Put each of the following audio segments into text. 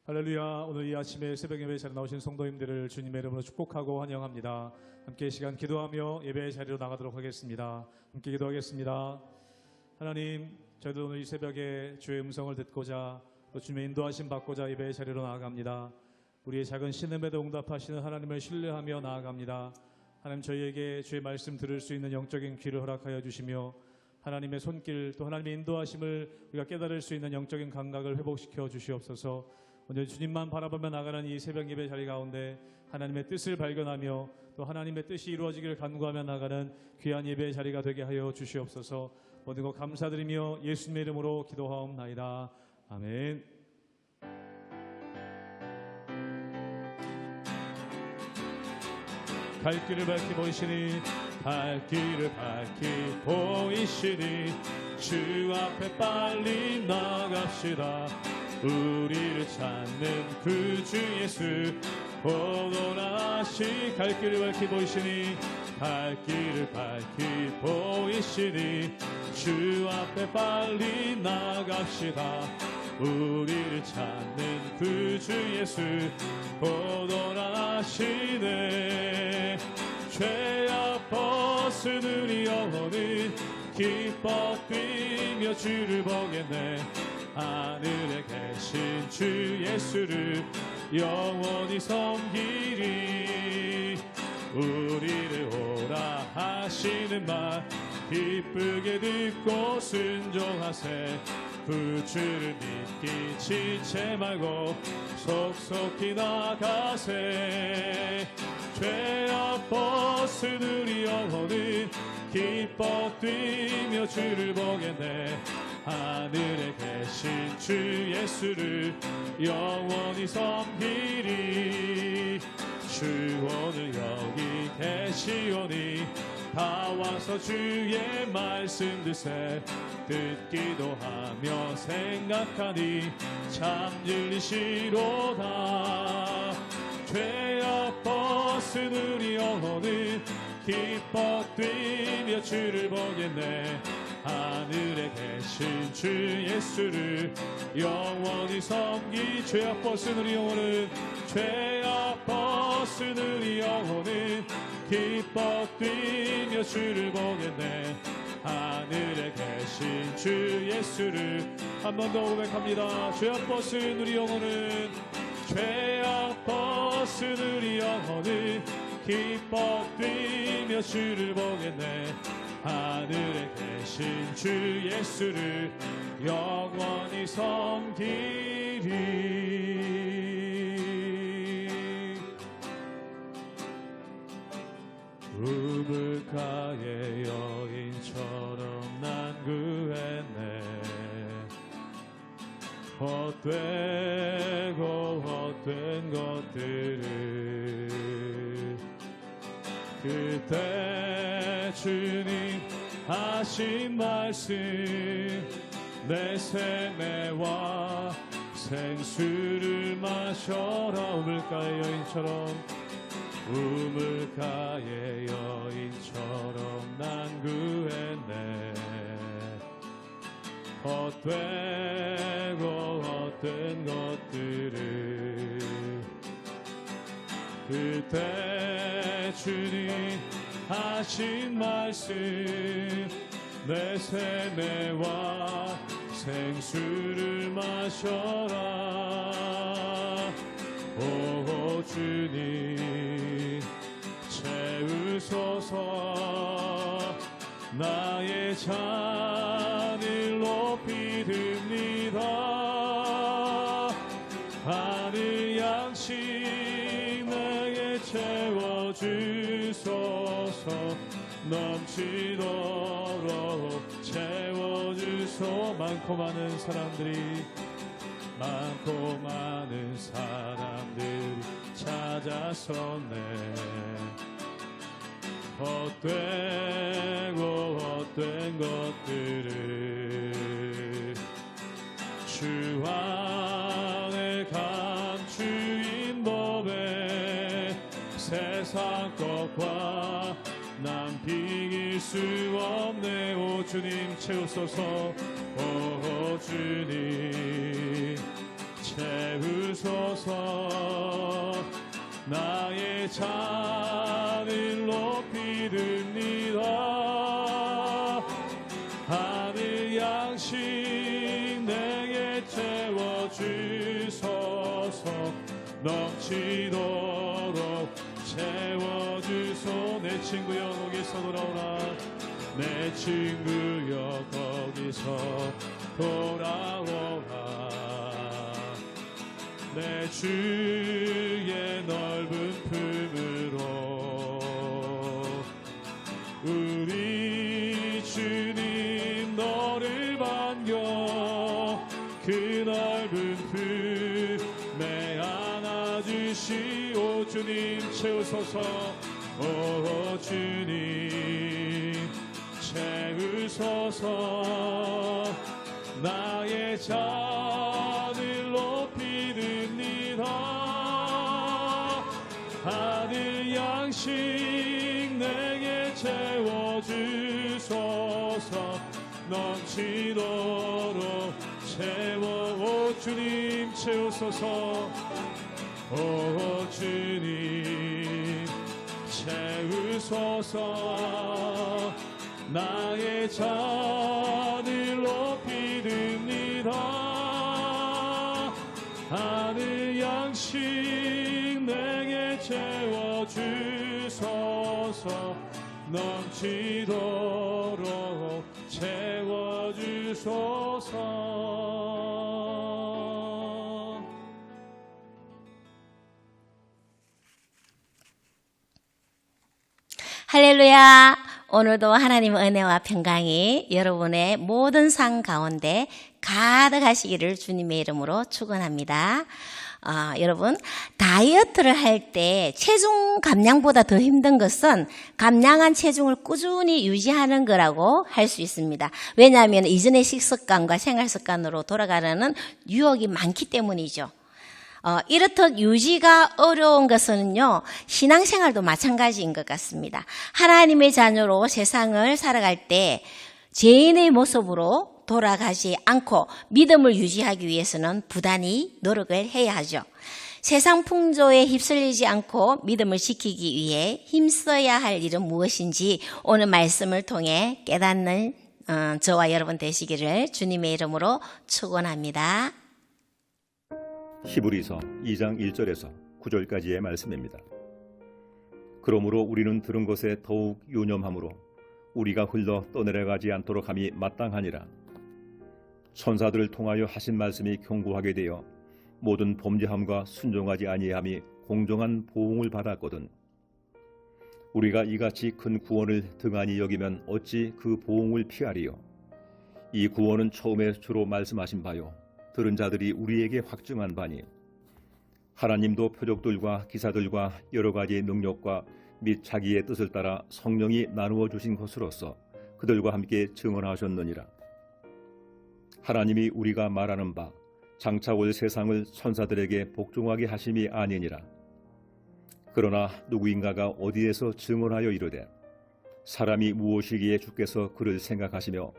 할렐루야. 오늘 이 아침에 새벽 예배 자리에 나오신 성도님들을 주님의 이름으로 축복하고 환영합니다. 함께 이 시간 기도하며 예배의 자리로 나가도록 하겠습니다. 함께 기도하겠습니다. 하나님, 저희도 오늘 이 새벽에 주의 음성을 듣고자 또 주님의 인도하심 받고자 예배의 자리로 나아갑니다. 우리의 작은 신음에도 응답하시는 하나님을 신뢰하며 나아갑니다. 하나님, 저희에게 주의 말씀 들을 수 있는 영적인 귀를 허락하여 주시며 하나님의 손길 또 하나님의 인도하심을 우리가 깨달을 수 있는 영적인 감각을 회복시켜 주시옵소서. 오늘 주님만 바라보며 나가는 이 새벽 예배 자리 가운데 하나님의 뜻을 발견하며 또 하나님의 뜻이 이루어지기를 간구하며 나가는 귀한 예배의 자리가 되게 하여 주시옵소서. 모든 것 감사드리며 예수님의 이름으로 기도하옵나이다. 아멘. 갈 길을 밝히 보이시니 갈 길을 밝히 보이시니 주 앞에 빨리 나갑시다. 우리를 찾는 그 주 예수 오노라시 갈 길을 밝히 보이시니 갈 길을 밝히 보이시니 주 앞에 빨리 나갑시다. 우리를 찾는 그 주 예수 오노라시네. 죄악 벗은 우리 영혼은 기뻐 뛰며 주를 보겠네. 하늘에 계신 주 예수를 영원히 섬기리. 우리를 오라 하시는 말 기쁘게 듣고 순종하세. 그 주를 믿기 지체 말고 속속히 나가세. 죄악 벗은 우리 영혼은 기뻐 뛰며 주를 보겠네. 하늘에 계신 주 예수를 영원히 섬기리. 주 오늘 여기 계시오니 다 와서 주의 말씀 드세. 듣기도 하며 생각하니 참 진리시로다. 죄악 벗은 우리 영혼은 기뻐 뛰며 주를 보겠네. 하늘에 계신 주 예수를 영원히 섬기. 죄악 벗은 우리 영혼은 죄악 벗은 우리 영혼은 기뻐 뛰며 주를 보겠네. 하늘에 계신 주 예수를 한 번 더 고백합니다. 죄악 벗은 우리 영혼은 죄악 벗은 우리 영혼은 기뻐 뛰며 주를 보겠네. 하늘에 계신 주 예수를 영원히 섬기리. 우물가의 여인처럼 난 구했네. 헛되고 헛된 것들을 그때 주님 하신 말씀 내 세매와 생수를 마셔라. 우물가의 여인처럼 우물가의 여인처럼 난 구했네. 헛되고 헛된 것들을 그때 주님 하신 말씀 내 세매와 생수를 마셔라. 오 주님 채우소서. 나의 잔을 높이 듭니다. 하늘 양식 내게 채워주소서. 넘치도록 채워주소. 많고 많은 사람들이 찾아섰네. 헛되고 헛된 것들을 주 안에 감추인 법에 세상 것과 난 비길 수 없네. 오 주님 채우소서. 오 주님 채우소서. 나의 잔을 높이 듭니다. 하늘 양식 내게 채워주소서. 넘치도록 채워주소. 내 친구여 거기서 돌아오라. 내 친구여 거기서 돌아오라. 내 주의 넓은 품으로. 우리 주님 너를 반겨 그 넓은 품에 안아주시오. 주님 채우소서. 오 주님 채우소서. 나의 잔을 높이 듭니다. 하늘 양식 내게 채워주소서. 넘치도록 채워. 오 주님 채우소서. 오 주님 채우소서. 나의 잔을 높이 듭니다. 하늘 양식 내게 채워주소서. 넘치도록 채워주소서. 할렐루야. 오늘도 하나님의 은혜와 평강이 여러분의 모든 상 가운데 가득하시기를 주님의 이름으로 축원합니다. 여러분, 다이어트를 할 때 체중 감량보다 더 힘든 것은 감량한 체중을 꾸준히 유지하는 거라고 할 수 있습니다. 왜냐하면 이전의 식습관과 생활습관으로 돌아가려는 유혹이 많기 때문이죠. 이렇듯 유지가 어려운 것은요, 신앙생활도 마찬가지인 것 같습니다. 하나님의 자녀로 세상을 살아갈 때 죄인의 모습으로 돌아가지 않고 믿음을 유지하기 위해서는 부단히 노력을 해야 하죠. 세상 풍조에 휩쓸리지 않고 믿음을 지키기 위해 힘써야 할 일은 무엇인지 오늘 말씀을 통해 깨닫는 저와 여러분 되시기를 주님의 이름으로 축원합니다. 히브리서 2장 1절에서 9절까지의 말씀입니다. 그러므로 우리는 들은 것에 더욱 유념함으로 우리가 흘러 떠내려가지 않도록 함이 마땅하니라. 천사들을 통하여 하신 말씀이 견고하게 되어 모든 범죄함과 순종하지 아니함이 공정한 보응을 받았거든. 우리가 이같이 큰 구원을 등한히 여기면 어찌 그 보응을 피하리요. 이 구원은 처음에 주로 말씀하신 바요 들은 자들이 우리에게 확증한 바니 하나님도 표적들과 기사들과 여러 가지 능력과 및 자기의 뜻을 따라 성령이 나누어 주신 것으로서 그들과 함께 증언하셨느니라. 하나님이 우리가 말하는 바 장차 올 세상을 천사들에게 복종하게 하심이 아니니라. 그러나 누구인가가 어디에서 증언하여 이르되 사람이 무엇이기에 주께서 그를 생각하시며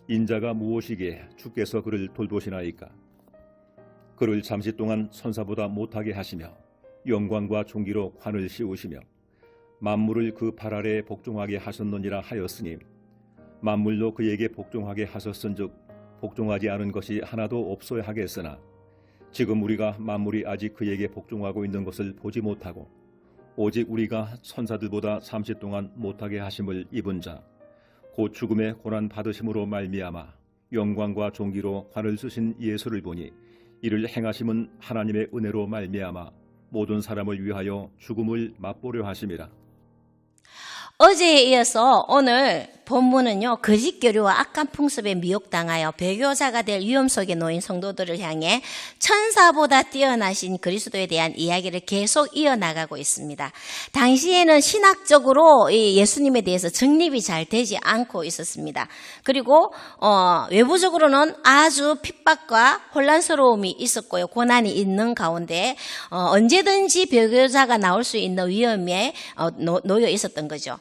인자가 무엇이기에 주께서 그를 돌보시나이까. 그를 잠시 동안 천사보다 못하게 하시며 영광과 존귀로 관을 씌우시며 만물을 그 발 아래에 복종하게 하셨느니라 하였으니 만물로 그에게 복종하게 하셨은즉 복종하지 않은 것이 하나도 없어야 하겠으나 지금 우리가 만물이 아직 그에게 복종하고 있는 것을 보지 못하고 오직 우리가 천사들보다 잠시 동안 못하게 하심을 입은 자 곧 죽음의 고난 받으심으로 말미암아 영광과 존귀로 관을 쓰신 예수를 보니 이를 행하심은 하나님의 은혜로 말미암아 모든 사람을 위하여 죽음을 맛보려 하심이라. 어제에 이어서 오늘 본문은요, 거짓 교류와 악한 풍습에 미혹당하여 배교자가 될 위험 속에 놓인 성도들을 향해 천사보다 뛰어나신 그리스도에 대한 이야기를 계속 이어나가고 있습니다. 당시에는 신학적으로 예수님에 대해서 정립이 잘 되지 않고 있었습니다. 그리고 외부적으로는 아주 핍박과 혼란스러움이 있었고요, 고난이 있는 가운데 언제든지 배교자가 나올 수 있는 위험에 놓여 있었던 거죠.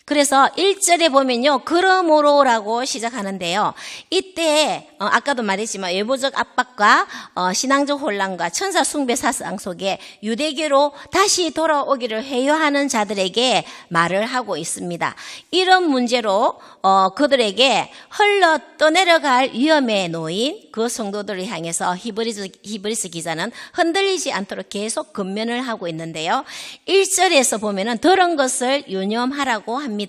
그래서 1절에 보면요, 그러므로라고 시작하는데요. 이때 아까도 말했지만 외부적 압박과 신앙적 혼란과 천사 숭배 사상 속에 유대교로 다시 돌아오기를 회유하는 자들에게 말을 하고 있습니다. 이런 문제로 그들에게 흘러 떠내려갈 위험에 놓인 그 성도들을 향해서 히브리서 기자는 흔들리지 않도록 계속 권면을 하고 있는데요. 1절에서 보면은 들은 것을 유념하라고 합니다.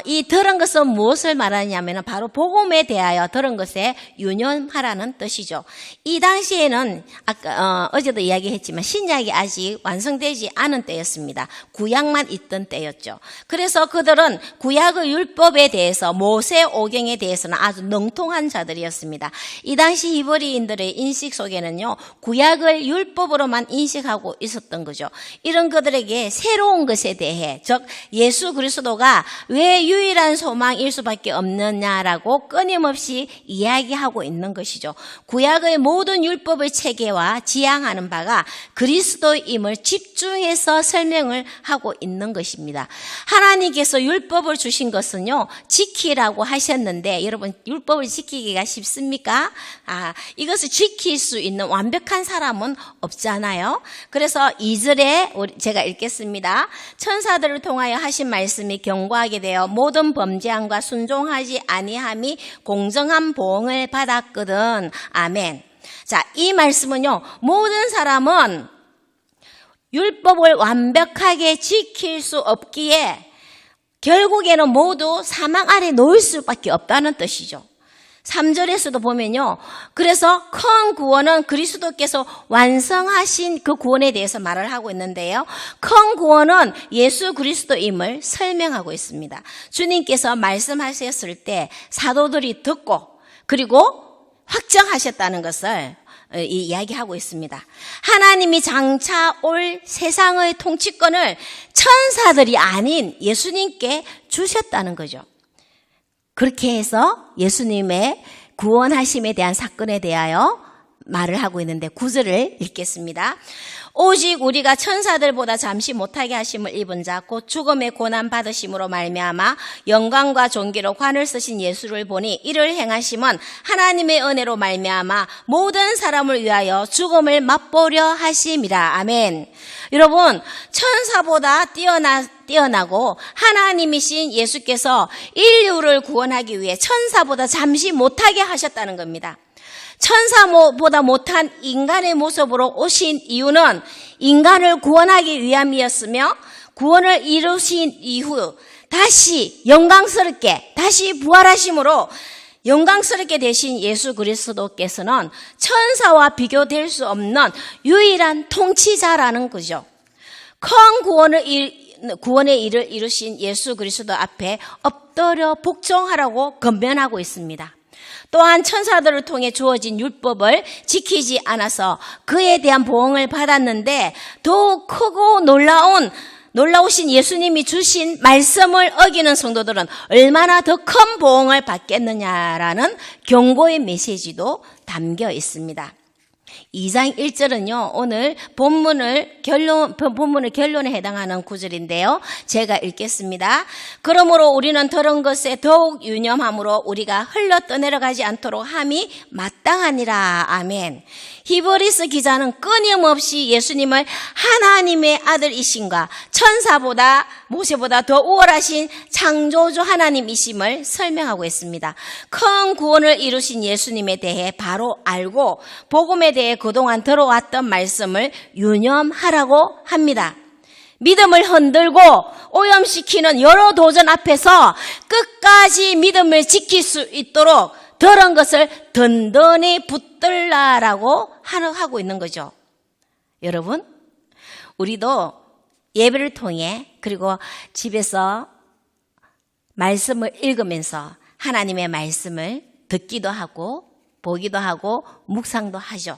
이 들은 것은 무엇을 말하냐면 바로 복음에 대하여 들은 것에 유념하라는 뜻이죠. 이 당시에는 아까 어제도 이야기했지만 신약이 아직 완성되지 않은 때였습니다. 구약만 있던 때였죠. 그래서 그들은 구약의 율법에 대해서 모세 오경에 대해서는 아주 능통한 자들이었습니다. 이 당시 히브리인들의 인식 속에는요, 구약을 율법으로만 인식하고 있었던 거죠. 이런 그들에게 새로운 것에 대해, 즉 예수 그리스도가 왜 유일한 소망일 수밖에 없느냐라고 끊임없이 이야기하고 있는 것이죠. 구약의 모든 율법의 체계와 지향하는 바가 그리스도임을 집중해서 설명을 하고 있는 것입니다. 하나님께서 율법을 주신 것은요, 지키라고 하셨는데 여러분, 율법을 지키기가 쉽습니까? 이것을 지킬 수 있는 완벽한 사람은 없잖아요. 그래서 2절에 제가 읽겠습니다. 천사들을 통하여 하신 말씀이 경고하게 되어 모든 범죄함과 순종하지 아니함이 공정한 보응을 받았거든. 아멘. 자, 이 말씀은요, 모든 사람은 율법을 완벽하게 지킬 수 없기에 결국에는 모두 사망 아래 놓일 수밖에 없다는 뜻이죠. 3절에서도 보면요, 그래서 큰 구원은 그리스도께서 완성하신 그 구원에 대해서 말을 하고 있는데요, 큰 구원은 예수 그리스도임을 설명하고 있습니다. 주님께서 말씀하셨을 때 사도들이 듣고 그리고 확정하셨다는 것을 이야기하고 있습니다. 하나님이 장차 올 세상의 통치권을 천사들이 아닌 예수님께 주셨다는 거죠. 그렇게 해서 예수님의 구원하심에 대한 사건에 대하여 말을 하고 있는데 9절을 읽겠습니다. 오직 우리가 천사들보다 잠시 못하게 하심을 입은 자 곧 죽음의 고난 받으심으로 말미암아 영광과 존귀로 관을 쓰신 예수를 보니 이를 행하심은 하나님의 은혜로 말미암아 모든 사람을 위하여 죽음을 맛보려 하심이라. 아멘. 여러분, 천사보다 뛰어나고 하나님이신 예수께서 인류를 구원하기 위해 천사보다 잠시 못하게 하셨다는 겁니다. 천사보다 못한 인간의 모습으로 오신 이유는 인간을 구원하기 위함이었으며, 구원을 이루신 이후 다시 영광스럽게 다시 부활하심으로 영광스럽게 되신 예수 그리스도께서는 천사와 비교될 수 없는 유일한 통치자라는 거죠. 큰 구원의 일을 이루신 예수 그리스도 앞에 엎드려 복종하라고 권면하고 있습니다. 또한 천사들을 통해 주어진 율법을 지키지 않아서 그에 대한 보응을 받았는데, 더욱 크고 놀라우신 예수님이 주신 말씀을 어기는 성도들은 얼마나 더 큰 보응을 받겠느냐라는 경고의 메시지도 담겨 있습니다. 2장 1절은요, 오늘 본문의 결론에 해당하는 구절인데요, 제가 읽겠습니다. 그러므로 우리는 들은 것에 더욱 유념함으로 우리가 흘러 떠내려가지 않도록 함이 마땅하니라. 아멘. 히브리서 기자는 끊임없이 예수님을 하나님의 아들이심과 천사보다 모세보다 더 우월하신 창조주 하나님이심을 설명하고 있습니다. 큰 구원을 이루신 예수님에 대해 바로 알고 복음에 대해 그동안 들어왔던 말씀을 유념하라고 합니다. 믿음을 흔들고 오염시키는 여러 도전 앞에서 끝까지 믿음을 지킬 수 있도록 들은 것을 든든히 붙들라라고 하고 있는 거죠. 여러분, 우리도 예배를 통해 그리고 집에서 말씀을 읽으면서 하나님의 말씀을 듣기도 하고 보기도 하고 묵상도 하죠.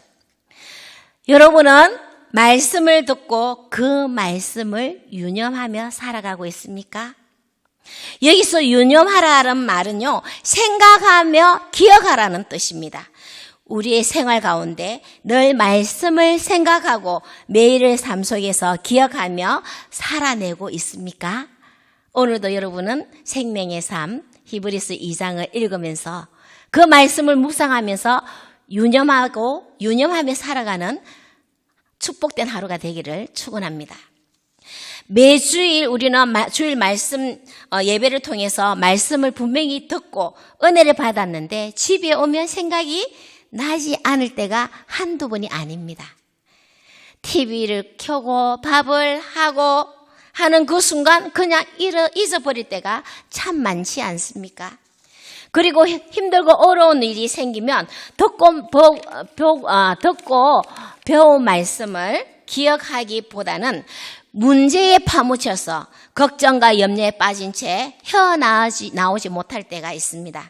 여러분은 말씀을 듣고 그 말씀을 유념하며 살아가고 있습니까? 여기서 유념하라는 말은요, 생각하며 기억하라는 뜻입니다. 우리의 생활 가운데 늘 말씀을 생각하고 매일의 삶 속에서 기억하며 살아내고 있습니까? 오늘도 여러분은 생명의 삶 히브리서 2장을 읽으면서 그 말씀을 묵상하면서 유념하며 살아가는 축복된 하루가 되기를 축원합니다. 매주일 우리는 주일 말씀 예배를 통해서 말씀을 분명히 듣고 은혜를 받았는데 집에 오면 생각이 나지 않을 때가 한두 번이 아닙니다. TV를 켜고 밥을 하고 하는 그 순간 그냥 잊어버릴 때가 참 많지 않습니까? 그리고 힘들고 어려운 일이 생기면 듣고 배운 말씀을 기억하기보다는 문제에 파묻혀서 걱정과 염려에 빠진 채 나오지 못할 때가 있습니다.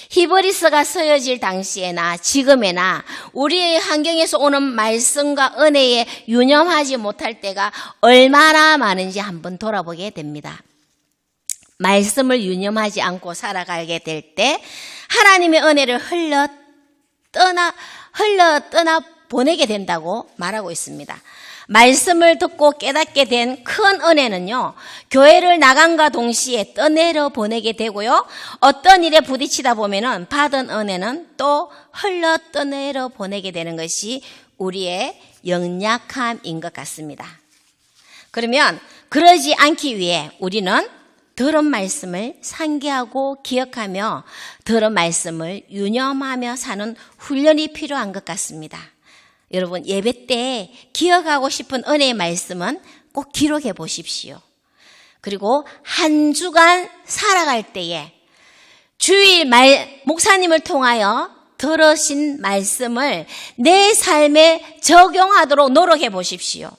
히브리서가 쓰여질 당시에나 지금에나 우리의 환경에서 오는 말씀과 은혜에 유념하지 못할 때가 얼마나 많은지 한번 돌아보게 됩니다. 말씀을 유념하지 않고 살아가게 될 때 하나님의 은혜를 흘러 떠나 보내게 된다고 말하고 있습니다. 말씀을 듣고 깨닫게 된 큰 은혜는요, 교회를 나간과 동시에 떠내려 보내게 되고요, 어떤 일에 부딪히다 보면은 받은 은혜는 또 흘러 떠내려 보내게 되는 것이 우리의 연약함인 것 같습니다. 그러면 그러지 않기 위해 우리는 들은 말씀을 상기하고 기억하며 들은 말씀을 유념하며 사는 훈련이 필요한 것 같습니다. 여러분, 예배 때 기억하고 싶은 은혜의 말씀은 꼭 기록해 보십시오. 그리고 한 주간 살아갈 때에 주일 목사님을 통하여 들으신 말씀을 내 삶에 적용하도록 노력해 보십시오.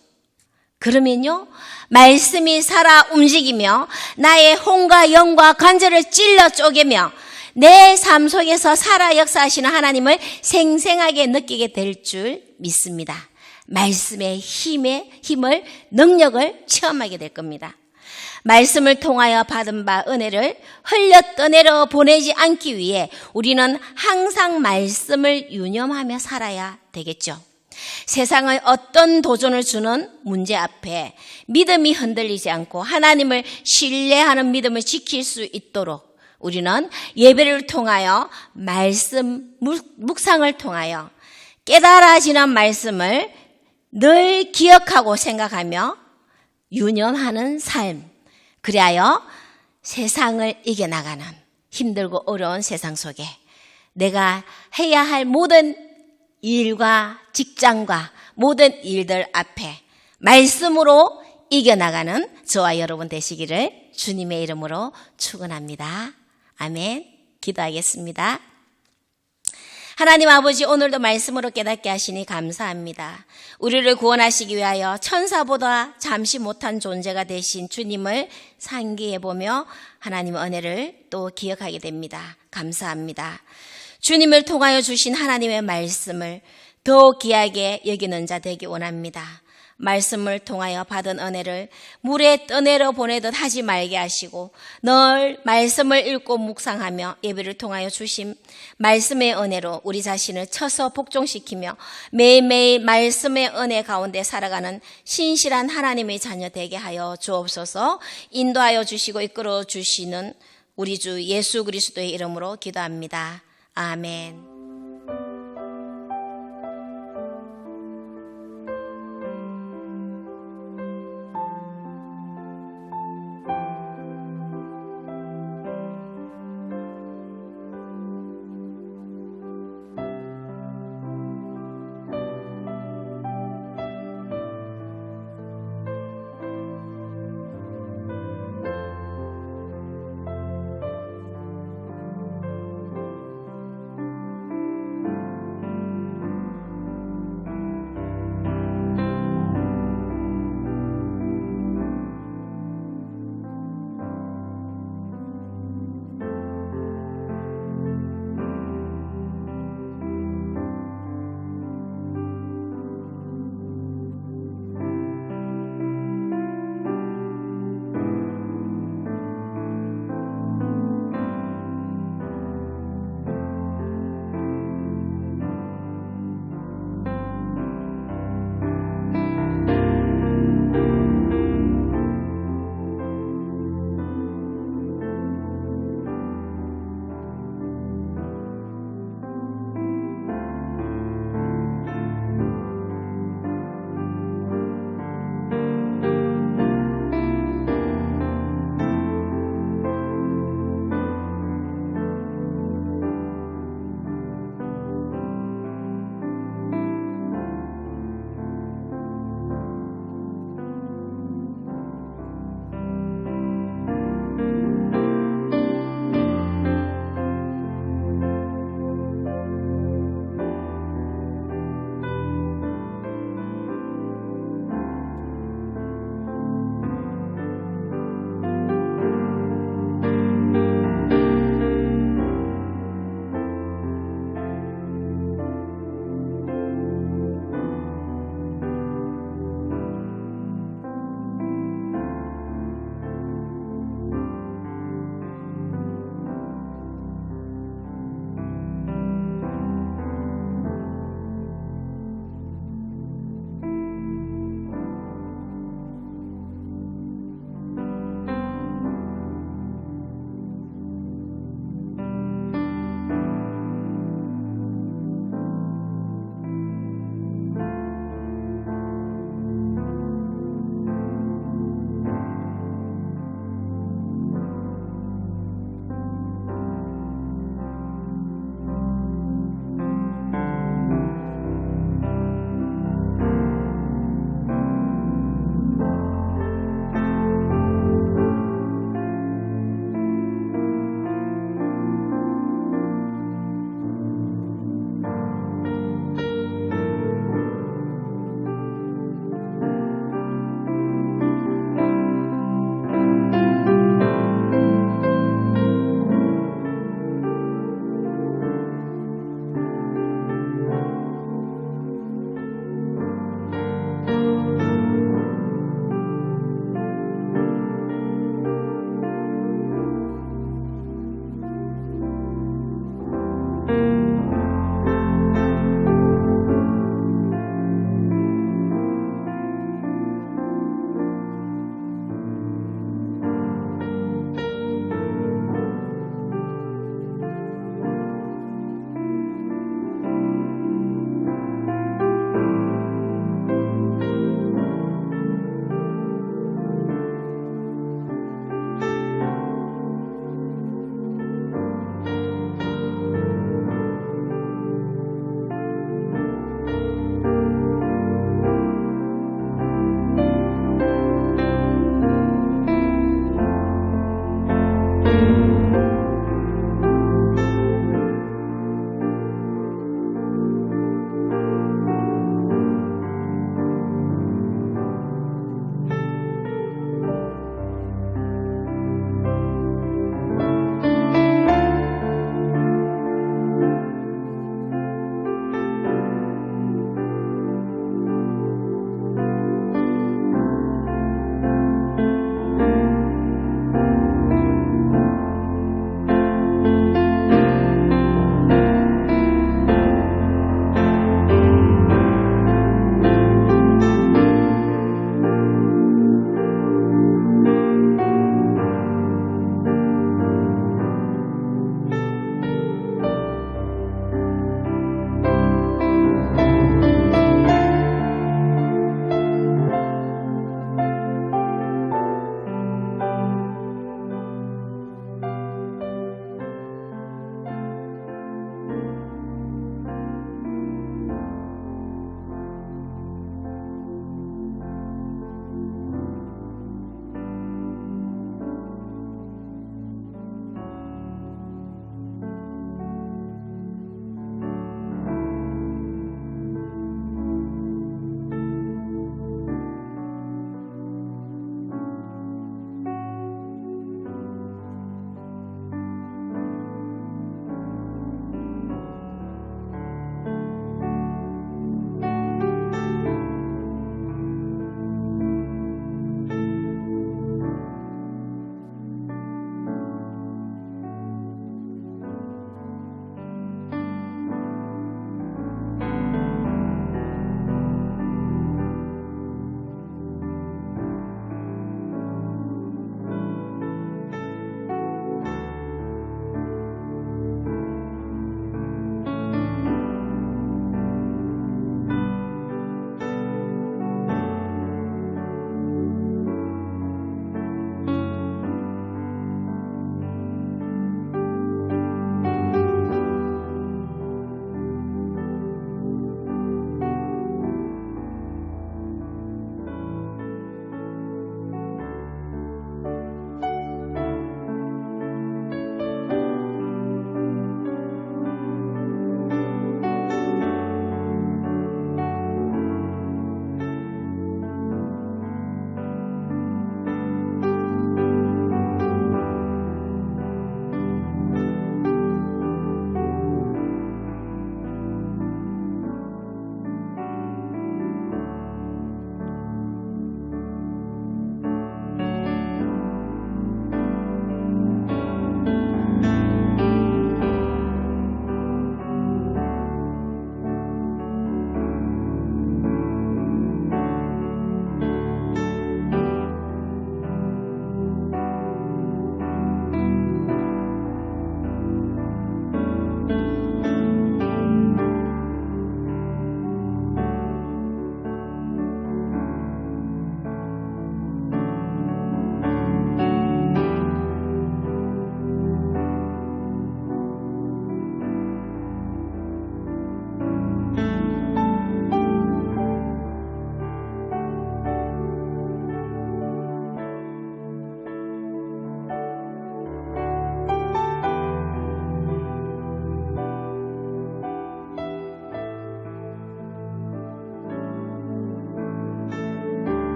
그러면요, 말씀이 살아 움직이며 나의 혼과 영과 관절을 찔러 쪼개며 내 삶 속에서 살아 역사하시는 하나님을 생생하게 느끼게 될 줄 믿습니다. 말씀의 힘을, 능력을 체험하게 될 겁니다. 말씀을 통하여 받은 바 은혜를 흘려 떠내려 보내지 않기 위해 우리는 항상 말씀을 유념하며 살아야 되겠죠. 세상의 어떤 도전을 주는 문제 앞에 믿음이 흔들리지 않고 하나님을 신뢰하는 믿음을 지킬 수 있도록 우리는 예배를 통하여 말씀 묵상을 통하여 깨달아지는 말씀을 늘 기억하고 생각하며 유념하는 삶, 그리하여 세상을 이겨나가는 힘들고 어려운 세상 속에 내가 해야 할 모든 일과 직장과 모든 일들 앞에 말씀으로 이겨나가는 저와 여러분 되시기를 주님의 이름으로 축원합니다. 아멘. 기도하겠습니다. 하나님 아버지, 오늘도 말씀으로 깨닫게 하시니 감사합니다. 우리를 구원하시기 위하여 천사보다 잠시 못한 존재가 되신 주님을 상기해보며 하나님의 은혜를 또 기억하게 됩니다. 감사합니다. 주님을 통하여 주신 하나님의 말씀을 더 귀하게 여기는 자 되기 원합니다. 말씀을 통하여 받은 은혜를 물에 떠내려 보내듯 하지 말게 하시고 늘 말씀을 읽고 묵상하며 예배를 통하여 주신 말씀의 은혜로 우리 자신을 쳐서 복종시키며 매일매일 말씀의 은혜 가운데 살아가는 신실한 하나님의 자녀 되게 하여 주옵소서. 인도하여 주시고 이끌어 주시는 우리 주 예수 그리스도의 이름으로 기도합니다. 아멘.